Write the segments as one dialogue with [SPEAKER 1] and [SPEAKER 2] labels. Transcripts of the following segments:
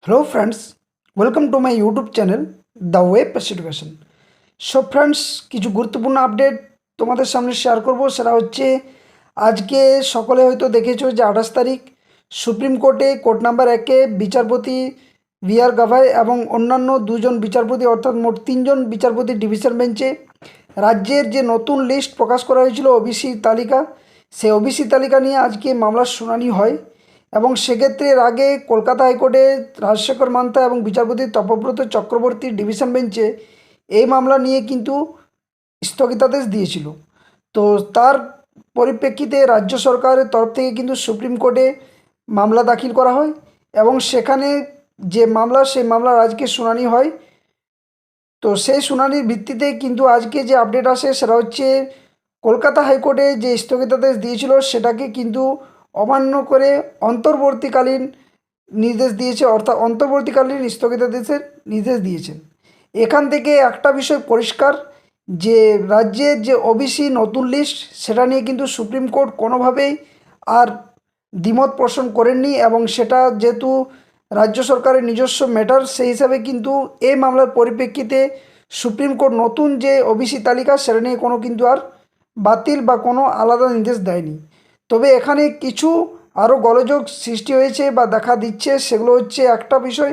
[SPEAKER 1] Hello friends, welcome to my YouTube channel The Way Past Education. So friends, কিছু গুরুত্বপূর্ণ update তোমাদের সামনে share করব। সেটা হচ্ছে আজকে সকলে হয়তো দেখেছো যে 28 তারিখ সুপ্রিম কোর্টে কোর্ট নাম্বার 1-এ বিচারপতি VR গাভাই এবং অন্যান্য দুজন বিচারপতি অর্থাৎ মোট 3জন বিচারপতি ডিভিশন বেঞ্চে রাজ্যের যে নতুন লিস্ট প্রকাশ করা হয়েছিল ওবিসি তালিকা, সেই ওবিসি তালিকা নিয়ে আজকে মামলার শুনানি হয়। এবং সেক্ষেত্রে এর আগে কলকাতা হাইকোর্টে রাজশেখর মান্তা এবং বিচারপতি তপব্রত চক্রবর্তী ডিভিশন বেঞ্চে এই মামলা নিয়ে কিন্তু স্থগিতাদেশ দিয়েছিল। তো তার পরিপ্রেক্ষিতে রাজ্য সরকারের তরফ থেকে কিন্তু সুপ্রিম কোর্টে মামলা দাখিল করা হয় এবং সেখানে যে মামলা সেই মামলার আজকে শুনানি হয়। তো সেই শুনানির ভিত্তিতে কিন্তু আজকে যে আপডেট আসে সেটা হচ্ছে কলকাতা হাইকোর্টে যে স্থগিতাদেশ দিয়েছিল সেটাকে কিন্তু অমান্য করে অন্তর্বর্তীকালীন নির্দেশ দিয়েছে, অর্থাৎ অন্তর্বর্তীকালীন স্থগিতাদেশের নির্দেশ দিয়েছেন। এখান থেকে একটা বিষয় পরিষ্কার যে রাজ্যের যে ওবিসি নতুন লিস্ট সেটা নিয়ে কিন্তু সুপ্রিম কোর্ট কোনোভাবেই আর দ্বিমত পোষণ করেননি এবং সেটা যেহেতু রাজ্য সরকারের নিজস্ব ম্যাটার, সেই হিসাবে কিন্তু এই মামলার পরিপ্রেক্ষিতে সুপ্রিম কোর্ট নতুন যে ওবিসি তালিকা সেটা নিয়ে কোনো কিন্তু আর বাতিল বা কোনো আলাদা নির্দেশ দেয়নি। তবে এখানে কিছু আরও গোলযোগ সৃষ্টি হয়েছে বা দেখা দিচ্ছে। সেগুলো হচ্ছে একটা বিষয়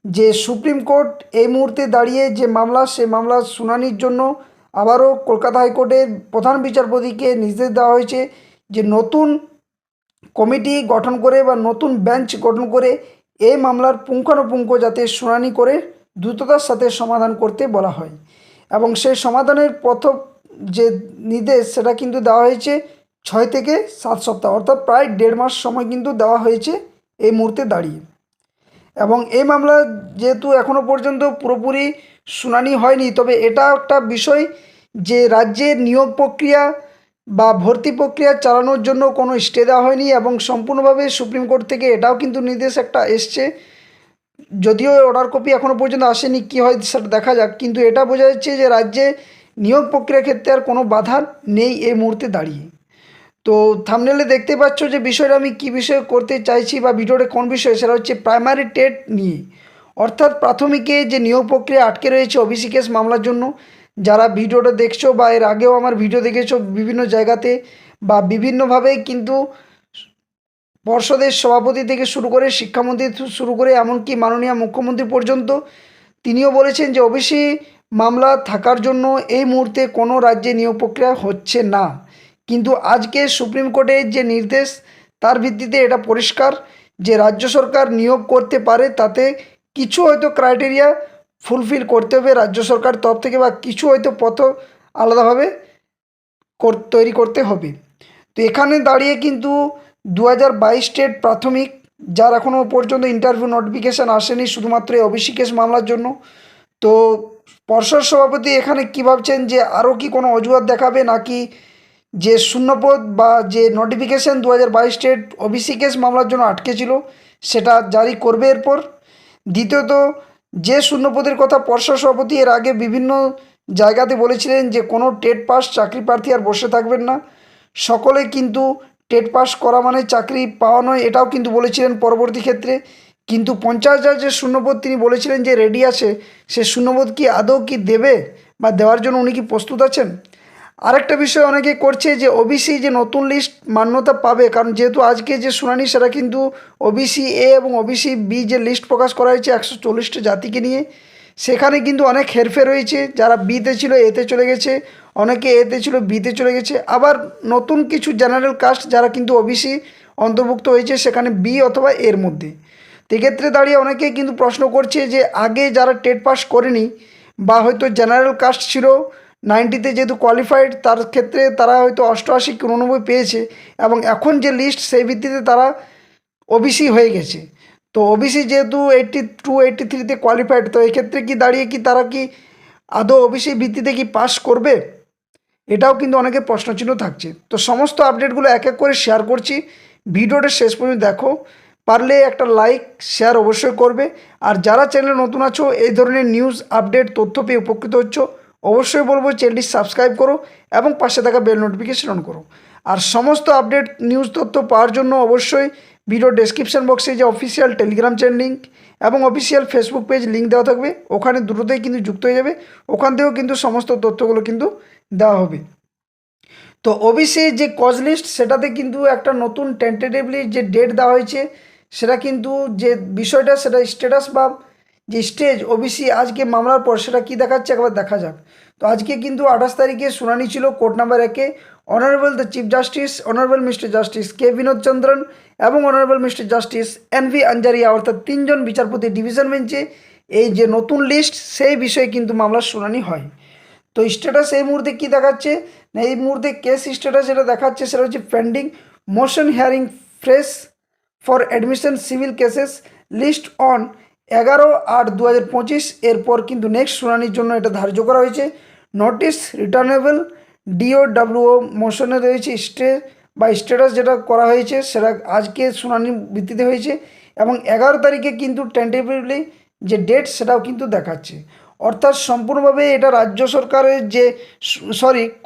[SPEAKER 1] যে সুপ্রিম কোর্ট এই মুহূর্তে দাঁড়িয়ে যে মামলা, সে মামলার শুনানির জন্য আবারও কলকাতা হাইকোর্টের প্রধান বিচারপতিকে নির্দেশ দেওয়া হয়েছে যে নতুন কমিটি গঠন করে বা নতুন বেঞ্চ গঠন করে এই মামলার পুঙ্খানুপুঙ্খ যাতে শুনানি করে দ্রুততার সাথে সমাধান করতে বলা হয়। এবং সেই সমাধানের প্রথম যে নির্দেশ সেটা কিন্তু দেওয়া হয়েছে 6 থেকে 7 সপ্তাহ, অর্থাৎ প্রায় 1.5 মাস সময় কিন্তু দেওয়া হয়েছে এই মুহূর্তে দাঁড়িয়ে। এবং এই মামলা যেহেতু এখনও পর্যন্ত পুরোপুরি শুনানি হয়নি, তবে এটা একটা বিষয় যে রাজ্যের নিয়োগ প্রক্রিয়া বা ভর্তি প্রক্রিয়া চালানোর জন্য কোনো স্টে দেওয়া হয়নি এবং সম্পূর্ণভাবে সুপ্রিম কোর্ট থেকে এটাও কিন্তু নির্দেশ একটা এসছে। যদিও অর্ডার কপি এখনও পর্যন্ত আসেনি, কী হয় সেটা দেখা যাক, কিন্তু এটা বোঝা যাচ্ছে যে রাজ্যে নিয়োগ প্রক্রিয়ার ক্ষেত্রে আর কোনো বাধা নেই এই মুহূর্তে দাঁড়িয়ে। তো থাম্বনেলে দেখতে পাচ্ছ যে বিষয়টা আমি কী বিষয়ে করতে চাইছি বা ভিডিওটা কোন বিষয়, সেটা হচ্ছে প্রাইমারি টেট নিয়ে। অর্থাৎ প্রাথমিকে যে নিয়োগ প্রক্রিয়া আটকে রয়েছে ওবিসি কেস মামলার জন্য, যারা ভিডিওটা দেখছো বা এর আগেও আমার ভিডিও দেখেছো বিভিন্ন জায়গাতে বা বিভিন্নভাবে কিন্তু পর্ষদের সভাপতি থেকে শুরু করে শিক্ষামন্ত্রী শুরু করে এমনকি মাননীয় মুখ্যমন্ত্রী পর্যন্ত তিনিও বলেছেন যে ওবিসি মামলা থাকার জন্য এই মুহূর্তে কোনো রাজ্যে নিয়োগ প্রক্রিয়া হচ্ছে না। কিন্তু আজকে সুপ্রিম কোর্টের যে নির্দেশ তার ভিত্তিতে এটা পরিষ্কার যে রাজ্য সরকার নিয়োগ করতে পারে, তাতে কিছু হয়তো ক্রাইটেরিয়া ফুলফিল করতে হবে রাজ্য সরকার তরফ থেকে বা কিছু হয়তো পথ আলাদাভাবে তৈরি করতে হবে। তো এখানে দাঁড়িয়ে কিন্তু 2022 স্টেট প্রাথমিক যার এখনও পর্যন্ত ইন্টারভিউ নোটিফিকেশান আসেনি শুধুমাত্র এই ওবিসি কেস মামলার জন্য। তো পর্ষদ সভাপতি এখানে কী ভাবছেন যে আরও কি কোনো অজুহাত দেখাবে নাকি যে শূন্যপদ বা যে নোটিফিকেশান 2022 স্টেট ওবিসি কেস মামলার জন্য আটকে ছিল সেটা জারি করবে এরপর। দ্বিতীয়ত, যে শূন্যপদের কথা পর্ষদ সভাপতি এর আগে বিভিন্ন জায়গাতে বলেছিলেন যে কোনো টেট পাস চাকরি প্রার্থী আর বসে থাকবেন না, সকলে কিন্তু টেট পাস করা মানে চাকরি পাওয়া নয়, এটাও কিন্তু বলেছিলেন পরবর্তী ক্ষেত্রে। কিন্তু 50,000 যে শূন্যপদ তিনি বলেছিলেন যে রেডি আছে, সে শূন্যপদ কি আদৌ কি দেবে বা দেওয়ার জন্য উনি কি প্রস্তুত আছেন? আরেকটা বিষয় অনেকে করছে যে ওবিসি যে নতুন লিস্ট মান্যতা পাবে, কারণ যেহেতু আজকে যে শুনানি সেটা কিন্তু ওবিসি এ এবং ওবিসি বি যে লিস্ট প্রকাশ করা হয়েছে 140টা জাতিকে নিয়ে, সেখানে কিন্তু অনেক হেরফের রয়েছে। যারা বিতে ছিল এতে চলে গেছে, অনেকে এতে ছিল বিতে চলে গেছে, আবার নতুন কিছু জেনারেল কাস্ট যারা কিন্তু ওবিসি অন্তর্ভুক্ত হয়েছে সেখানে বি অথবা এর মধ্যে। তো এক্ষেত্রে দাঁড়িয়ে অনেকেই কিন্তু প্রশ্ন করছে যে আগে যারা টেট পাস করেনি বা হয়তো জেনারেল কাস্ট ছিল 90তে যেহেতু কোয়ালিফাইড, তার ক্ষেত্রে তারা হয়তো 88 কি 89 পেয়েছে এবং এখন যে লিস্ট সেই ভিত্তিতে তারা ওবিসি হয়ে গেছে। তো ওবিসি যেহেতু 82 83তে কোয়ালিফাইড, তো এক্ষেত্রে কি দাঁড়িয়ে কি তারা কি আদৌ ওবিসি ভিত্তিতে কি পাস করবে, এটাও কিন্তু অনেকের প্রশ্নচিহ্ন থাকছে। তো সমস্ত আপডেটগুলো এক এক করে শেয়ার করছি, ভিডিওটা শেষ পর্যন্ত দেখো, পারলে একটা লাইক শেয়ার অবশ্যই করবে। আর যারা চ্যানেলে নতুন আছো এই ধরনের নিউজ আপডেট তথ্য পেয়ে উপকৃত হচ্ছ, অবশ্যই বলবো চ্যানেলটি সাবস্ক্রাইব করো এবং পাশে থাকা বেল নোটিফিকেশন অন করো। আর সমস্ত আপডেট নিউজ তথ্য পাওয়ার জন্য অবশ্যই ভিডিও ডেসক্রিপশন বক্সে যে অফিসিয়াল টেলিগ্রাম চ্যানেল লিঙ্ক এবং অফিসিয়াল ফেসবুক পেজ লিঙ্ক দেওয়া থাকবে, ওখানে দ্রুতই কিন্তু যুক্ত হয়ে যাবে। ওখান থেকেও কিন্তু সমস্ত তথ্যগুলো কিন্তু দেওয়া হবে। তো ওবিসি যে কজ লিস্ট সেটাতে কিন্তু একটা নতুন টেন্টেটিভলি যে ডেট দেওয়া হয়েছে, সেটা কিন্তু যে বিষয়টা সেটা স্ট্যাটাস বা যে স্টেজ ওবিসি আজকে মামলার পর সেটা কী দেখাচ্ছে একবার দেখা যাক। তো আজকে কিন্তু 28 তারিখে শুনানি ছিল কোর্ট নাম্বার 1-এ। Honourable the chief justice honourable mister justice K Vinod Chandran এবং honourable mister justice N V. Anjaria অর্থাৎ 3 জন বিচারপতি ডিভিশন বেঞ্চে এই যে নতুন লিস্ট সেই বিষয়ে কিন্তু মামলার শুনানি হয়। তো স্ট্যাটাস এই মুহূর্তে কী দেখাচ্ছে না, এই মুহূর্তে কেস স্ট্যাটাস যেটা দেখাচ্ছে সেটা হচ্ছে pending motion hearing fresh for admission civil cases list on 11/8/2025। এরপর কিন্তু নেক্সট শুনানির জন্য এটা ধার্য করা হয়েছে। নোটিস রিটার্নেবল ডিওডব্লিউও মোশনে রয়েছে স্টে বা স্ট্যাটাস যেটা করা হয়েছে সেটা আজকে শুনানির ভিত্তিতে হয়েছে এবং 11 তারিখে কিন্তু টেন্টেটিভলি যে ডেট সেটাও কিন্তু দেখাচ্ছে। অর্থাৎ সম্পূর্ণভাবে এটা রাজ্য সরকারের যে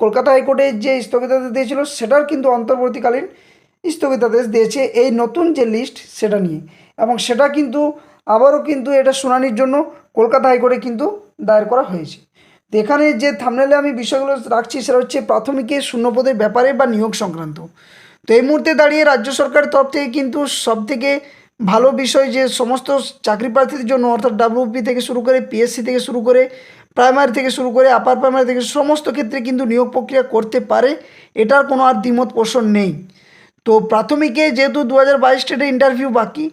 [SPEAKER 1] কলকাতা হাইকোর্টের যে স্থগিতাদেশ দিয়েছিল সেটার কিন্তু অন্তর্বর্তীকালীন স্থগিতাদেশ দিয়েছে এই নতুন যে লিস্ট সেটা নিয়ে, এবং সেটা কিন্তু আবারও কিন্তু এটা শুনানির জন্য কলকাতা হাইকোর্টে কিন্তু দায়ের করা হয়েছে। তো এখানে যে থাম্বনেলে আমি বিষয়গুলো রাখছি সেটা হচ্ছে প্রাথমিকের শূন্যপদের ব্যাপারে বা নিয়োগ সংক্রান্ত। তো এই মুহূর্তে দাঁড়িয়ে রাজ্য সরকারের তরফ থেকে কিন্তু সবথেকে ভালো বিষয় যে সমস্ত চাকরি প্রার্থীদের জন্য অর্থাৎ ডাব্লিউপি থেকে শুরু করে পিএসসি থেকে শুরু করে প্রাইমারি থেকে শুরু করে আপার প্রাইমারি থেকে সমস্ত ক্ষেত্রে কিন্তু নিয়োগ প্রক্রিয়া করতে পারে, এটার কোনো আর দ্বিমত পোষণ নেই। তো প্রাথমিকে যেহেতু 2022 টেটের ইন্টারভিউ বাকি,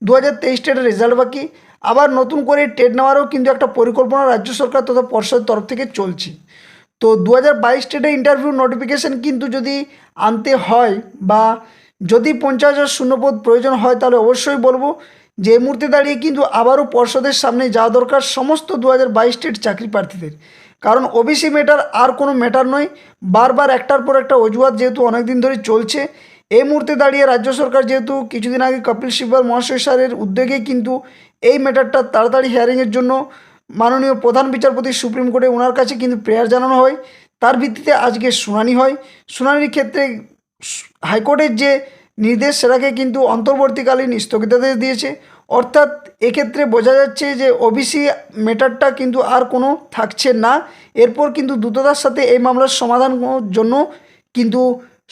[SPEAKER 1] 2023 টেটের রেজাল্ট বাকি, আবার নতুন করে টেট নেওয়ারও কিন্তু একটা পরিকল্পনা রাজ্য সরকার তথা পর্ষদের তরফ থেকে চলছে। তো 2022 টেটের ইন্টারভিউ নোটিফিকেশান কিন্তু যদি আনতে হয় বা যদি 50,000 শূন্যপদ প্রয়োজন হয় তাহলে অবশ্যই বলবো যে এই মুহূর্তে দাঁড়িয়ে কিন্তু আবারও পর্ষদের সামনে যাওয়া দরকার সমস্ত 2022 টেট চাকরি প্রার্থীদের। কারণ ওবিসি ম্যাটার আর কোনো ম্যাটার নয়, বারবার একটার পর একটা অজুহাত যেহেতু অনেক দিন ধরে চলছে, এই মুহূর্তে দাঁড়িয়ে রাজ্য সরকার যেহেতু কিছুদিন আগে কপিল সিব্বল মহাশয় স্যারের উদ্যোগে কিন্তু এই ম্যাটারটা তাড়াতাড়ি হিয়ারিংয়ের জন্য মাননীয় প্রধান বিচারপতি সুপ্রিম কোর্টে ওনার কাছে কিন্তু প্রেয়ার জানানো হয়, তার ভিত্তিতে আজকে শুনানি হয়। শুনানির ক্ষেত্রে হাইকোর্টের যে নির্দেশ সেটাকে কিন্তু অন্তর্বর্তীকালীন স্থগিতাদেশ দিয়েছে। অর্থাৎ এক্ষেত্রে বোঝা যাচ্ছে যে ওবিসি ম্যাটারটা কিন্তু আর কোনো থাকছে না। এরপর কিন্তু দ্রুততার সাথে এই মামলার সমাধানের জন্য কিন্তু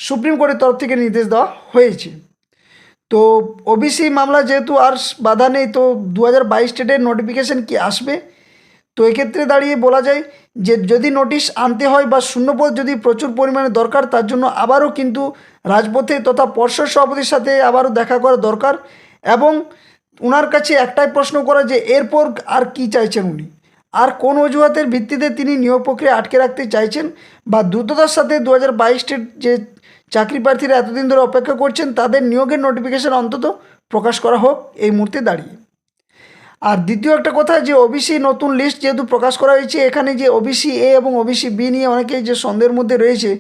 [SPEAKER 1] সুপ্রিম কোর্টের তরফ থেকে নির্দেশ দেওয়া হয়েছে। তো ওবিসি মামলা যেহেতু আর বাধা নেই, তো 2022 টেটের নোটিফিকেশান কি আসবে? তো এক্ষেত্রে দাঁড়িয়ে বলা যায় যে যদি নোটিশ আনতে হয় বা শূন্যপদ যদি প্রচুর পরিমাণে দরকার, তার জন্য আবারও কিন্তু রাজপথে তথা পর্ষদ সভাপতির সাথে আবারও দেখা করা দরকার এবং ওনার কাছে একটাই প্রশ্ন করা যে এরপর আর কি চাইছেন উনি, আর কোন অজুহাতের ভিত্তিতে তিনি নিয়োগ প্রক্রিয়া আটকে রাখতে চাইছেন বা দ্রুততার সাথে 2022 টেট যে চাকরি প্রার্থীরা এতদিন ধরে অপেক্ষা করছেন তাদের নিয়োগের নোটিফিকেশান অন্তত প্রকাশ করা হোক এই মুহূর্তে দাঁড়িয়ে। আর দ্বিতীয় একটা কথা যে ওবিসি নতুন লিস্ট যেহেতু প্রকাশ করা হয়েছে, এখানে যে ওবিসি এ এবং ওবিসি বি নিয়ে অনেকেই যে সন্দেহের মধ্যে রয়েছে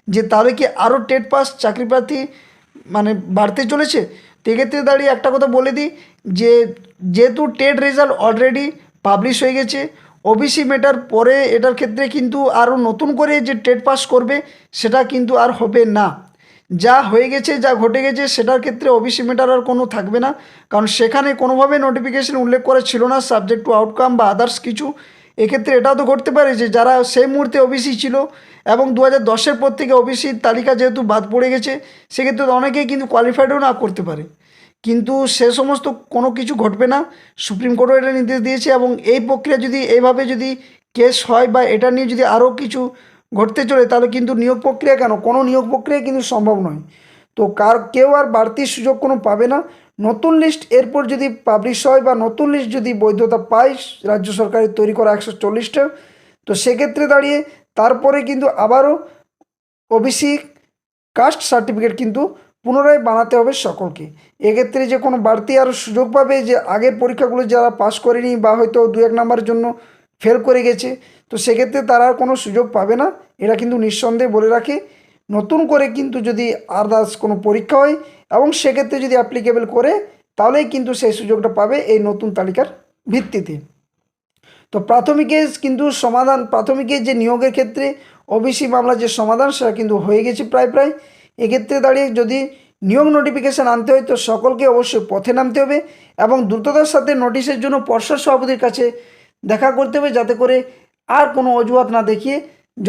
[SPEAKER 1] যে তাহলে কি আরও টেট পাস চাকরি প্রার্থী মানে বাড়তে চলেছে। তো এক্ষেত্রে দাঁড়িয়ে একটা কথা বলে দিই যে যেহেতু টেট রেজাল্ট অলরেডি পাবলিশ হয়ে গেছে, ওবিসি ম্যাটার পরে এটার ক্ষেত্রে কিন্তু আরও নতুন করে যে টেট পাস করবে সেটা কিন্তু আর হবে না। যা হয়ে গেছে যা ঘটে গেছে সেটার ক্ষেত্রে ওবিসি ম্যাটার আর কোনো থাকবে না, কারণ সেখানে কোনোভাবে নোটিফিকেশন উল্লেখ করা ছিল না সাবজেক্ট টু আউটকাম বা আদার্স কিছু। এক্ষেত্রে এটাও তো ঘটতে পারে যে যারা সেই মুহূর্তে ওবিসি ছিল এবং 2010-এর পর থেকে ওবিসির তালিকা যেহেতু বাদ পড়ে গেছে সেক্ষেত্রে অনেকেই কিন্তু কোয়ালিফাইডও না করতে পারে, কিন্তু সে সমস্ত কোনো কিছু ঘটবে না। সুপ্রিম কোর্টও এটা নির্দেশ দিয়েছে এবং এই প্রক্রিয়া যদি এইভাবে যদি কেস হয় বা এটা নিয়ে যদি আরও কিছু ঘটতে চলে তাহলে কিন্তু নিয়োগ প্রক্রিয়া কেন কোনো নিয়োগ প্রক্রিয়া কিন্তু সম্ভব নয়। তো কেউ আর বাড়তি সুযোগ কোনো পাবে না। নতুন লিস্ট এরপর যদি পাবলিশ হয় বা নতুন লিস্ট যদি বৈধতা পায় রাজ্য সরকারের তৈরি করা 140টা, তো সেক্ষেত্রে দাঁড়িয়ে তারপরে কিন্তু আবারও ওবিসি কাস্ট সার্টিফিকেট কিন্তু পুনরায় বানাতে হবে সকলকে। এক্ষেত্রে যে কোনো বাড়তি আরও সুযোগ পাবে যে আগের পরীক্ষাগুলো যারা পাস করেনি বা হয়তো 2-1 নাম্বারের জন্য ফেল করে গেছে, তো সেক্ষেত্রে তারা আর কোনো সুযোগ পাবে না, এটা কিন্তু নিঃসন্দেহে বলে রাখে। নতুন করে কিন্তু যদি আদার্স কোনো পরীক্ষা হয় এবং সেক্ষেত্রে যদি অ্যাপ্লিকেবল করে তাহলেই কিন্তু সেই সুযোগটা পাবে এই নতুন তালিকার ভিত্তিতে। তো প্রাথমিকের যে নিয়োগের ক্ষেত্রে ওবিসি মামলার যে সমাধান সেটা কিন্তু হয়ে গেছে প্রায়। এক্ষেত্রে দাঁড়িয়ে যদি নিয়োগ নোটিফিকেশান আনতে হয় তো সকলকে অবশ্যই পথে নামতে হবে এবং দ্রুততার সাথে নোটিশের জন্য পর্ষদ সভাপতির কাছে দেখা করতে হবে, যাতে করে আর কোনো অজুহাত না দেখিয়ে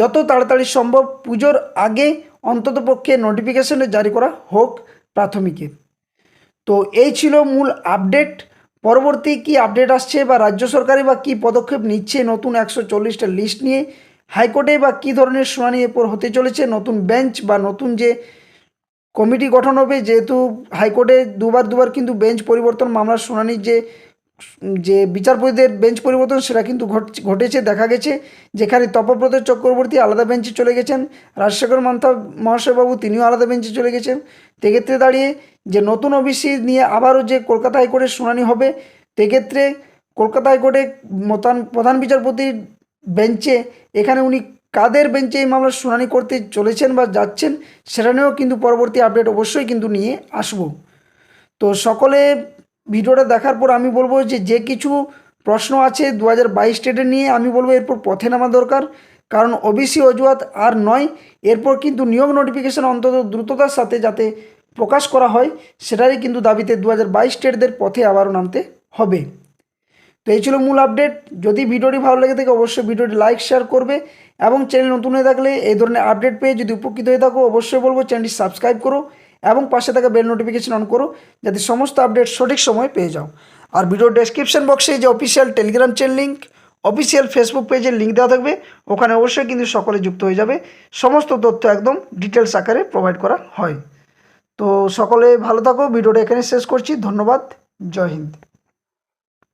[SPEAKER 1] যত তাড়াতাড়ি সম্ভব পুজোর আগে অন্ততপক্ষে নোটিফিকেশানে জারি করা হোক প্রাথমিকে। তো এই ছিল মূল আপডেট। পরবর্তী কি আপডেট আসছে বা রাজ্য সরকারই বা কী পদক্ষেপ নিচ্ছে নতুন 140টা লিস্ট নিয়ে, হাইকোর্টে বা কী ধরনের শুনানি এরপর হতে চলেছে, নতুন বেঞ্চ বা নতুন যে কমিটি গঠন হবে, যেহেতু হাইকোর্টে দুবার কিন্তু বেঞ্চ পরিবর্তন, মামলার শুনানির যে যে বিচারপতিদের বেঞ্চ পরিবর্তন সেটা কিন্তু ঘটেছে, দেখা গেছে। যেখানে তপব্রত চক্রবর্তী আলাদা বেঞ্চে চলে গেছেন, রাজশেখর মান্থা মহাশয়বাবু তিনিও আলাদা বেঞ্চে চলে গেছেন। সেক্ষেত্রে দাঁড়িয়ে যে নতুন ওবিসি নিয়ে আবারও যে কলকাতা হাইকোর্টের শুনানি হবে, সেক্ষেত্রে কলকাতা হাইকোর্টে প্রধান বিচারপতির বেঞ্চে এখানে উনি কাদের বেঞ্চে এই মামলার শুনানি করতে চলেছেন বা যাচ্ছেন, সেটা নিয়েও কিন্তু পরবর্তী আপডেট অবশ্যই কিন্তু নিয়ে আসব। তো সকলে ভিডিওটা দেখার পর আমি বলবো যে কিছু প্রশ্ন আছে 2022 স্টেটের নিয়ে, আমি বলবো এরপর পথে নামা দরকার, কারণ ওবিসি অজুহাত আর নয়। এরপর কিন্তু নিয়োগ নোটিফিকেশান অন্তত দ্রুততার সাথে যাতে প্রকাশ করা হয়, সেটারই কিন্তু দাবিতে 2022 স্টেটদের পথে আবারও নামতে হবে। তো এই ছিল মূল আপডেট। যদি ভিডিওটি ভালো লেগে থাকে অবশ্যই ভিডিওটি লাইক শেয়ার করবে এবং চ্যানেল নতুন হয়ে থাকলে এই ধরনের আপডেট পেয়ে যদি উপকৃত হয়ে থাকো অবশ্যই বলবো চ্যানেলটি সাবস্ক্রাইব করো এবং পাশে থাকা বেল নোটিফিকেশন অন করো, যাতে সমস্ত আপডেট সঠিক সময় পেয়ে যাও। আর ভিডিওর ডেসক্রিপশন বক্সে যে official Telegram channel link, official Facebook পেজের লিঙ্ক দেওয়া থাকবে, ওখানে অবশ্যই কিন্তু সকলে যুক্ত হয়ে যাবে। সমস্ত তথ্য একদম ডিটেলস আকারে প্রোভাইড করা হয়। তো সকলে ভালো থাকো, ভিডিওটা এখানে শেষ করছি। ধন্যবাদ, জয় হিন্দ।